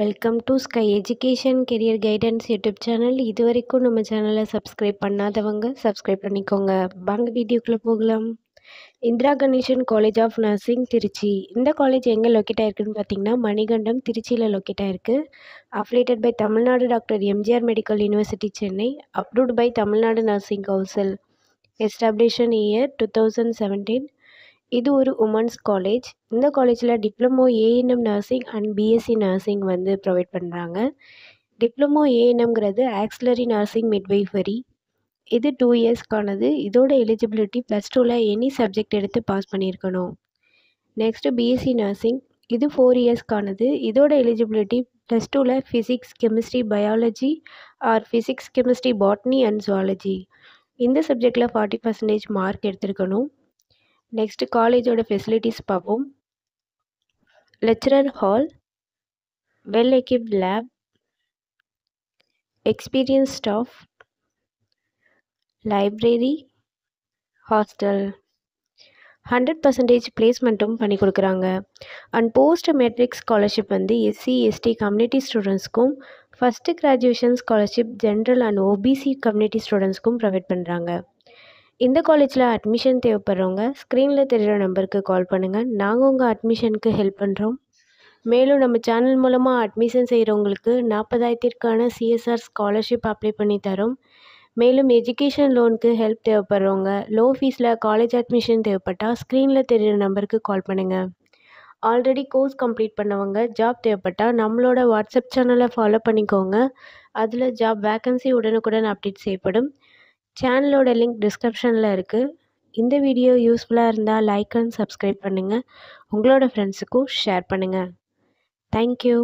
Welcome to sky education career guidance YouTube channel. இது வரைக்கும் நம்ம சேனலை சப்ஸ்கிரைப் பண்ணாதவங்க சப்ஸ்கிரைப் பண்ணிக்கோங்க. வாங்க வீடியோக்குள்ளே போகலாம். Indira Ganesan college of nursing Trichy. இந்த காலேஜ் எங்கே லொக்கேட் ஆயிருக்குன்னு பார்த்தீங்கன்னா மணிகண்டம் திருச்சியில் லொக்கேட் ஆயிருக்கு. Affiliated by Tamil Nadu doctor MGR medical university Chennai. Approved by Tamil Nadu nursing council. Establishment year 2017. இது ஒரு உமன்ஸ் காலேஜ். இந்த காலேஜில் diploma ANM nursing and BSc nursing வந்து ப்ரொவைட் பண்ணுறாங்க. டிப்ளமோ ஏஎன்எம்ங்கிறது ஆக்சிலரி நர்சிங் மிட்வைஃபரி. இது 2 இயர்ஸ்க்கானது. இதோட எலிஜிபிலிட்டி +2ல் எனி சப்ஜெக்ட் எடுத்து பாஸ் பண்ணியிருக்கணும். Next BSc nursing. இது 4 இயர்ஸ்க்கானது. இதோட எலிஜிபிலிட்டி +2ல் physics chemistry biology or physics chemistry botany and zoology இந்த சப்ஜெக்டில் 40% மார்க் எடுத்திருக்கணும். நெக்ஸ்ட்டு காலேஜோட ஃபெசிலிட்டிஸ் பார்ப்போம். Lecturer hall, well equipped lab, experience staff, library, hostel. 100% பிளேஸ்மெண்ட்டும் பண்ணி கொடுக்குறாங்க. அண்ட் போஸ்ட் மெட்ரிக் ஸ்காலர்ஷிப் வந்து எஸ்சி எஸ்டி கம்யூனிட்டி ஸ்டூடெண்ட்ஸ்க்கும், first graduation scholarship general and OBC community ஸ்டூடெண்ட்ஸ்க்கும் ப்ரொவைட் பண்ணுறாங்க. இந்த காலேஜில் அட்மிஷன் தேவைப்படுறவங்க ஸ்க்ரீனில் தெரிகிற நம்பருக்கு கால் பண்ணுங்கள். நாங்கள் உங்கள் அட்மிஷனுக்கு ஹெல்ப் பண்ணுறோம். மேலும் நம்ம சேனல் மூலமாக அட்மிஷன் செய்கிறவங்களுக்கு 40,000க்கான சிஎஸ்ஆர் ஸ்காலர்ஷிப் அப்ளை பண்ணி தரோம். மேலும் எஜுகேஷன் லோனுக்கு ஹெல்ப் தேவைப்படுறவங்க லோ ஃபீஸில் காலேஜ் அட்மிஷன் தேவைப்பட்டால் ஸ்க்ரீனில் தெரிகிற நம்பருக்கு கால் பண்ணுங்கள். ஆல்ரெடி கோர்ஸ் கம்ப்ளீட் பண்ணவங்க ஜாப் தேவைப்பட்டால் நம்மளோட வாட்ஸ்அப் சேனலை ஃபாலோ பண்ணிக்கோங்க. அதில் ஜாப் வேக்கன்சி உடனுக்குடன் அப்டேட் செய்யப்படும். சேனலோட லிங்க் டிஸ்கிரிப்ஷனில் இருக்குது. இந்த வீடியோ யூஸ்ஃபுல்லாக இருந்தால் லைக் அண்ட் சப்ஸ்கிரைப் பண்ணுங்கள். உங்களோட ஃப்ரெண்ட்ஸுக்கும் ஷேர் பண்ணுங்கள். தேங்க்யூ.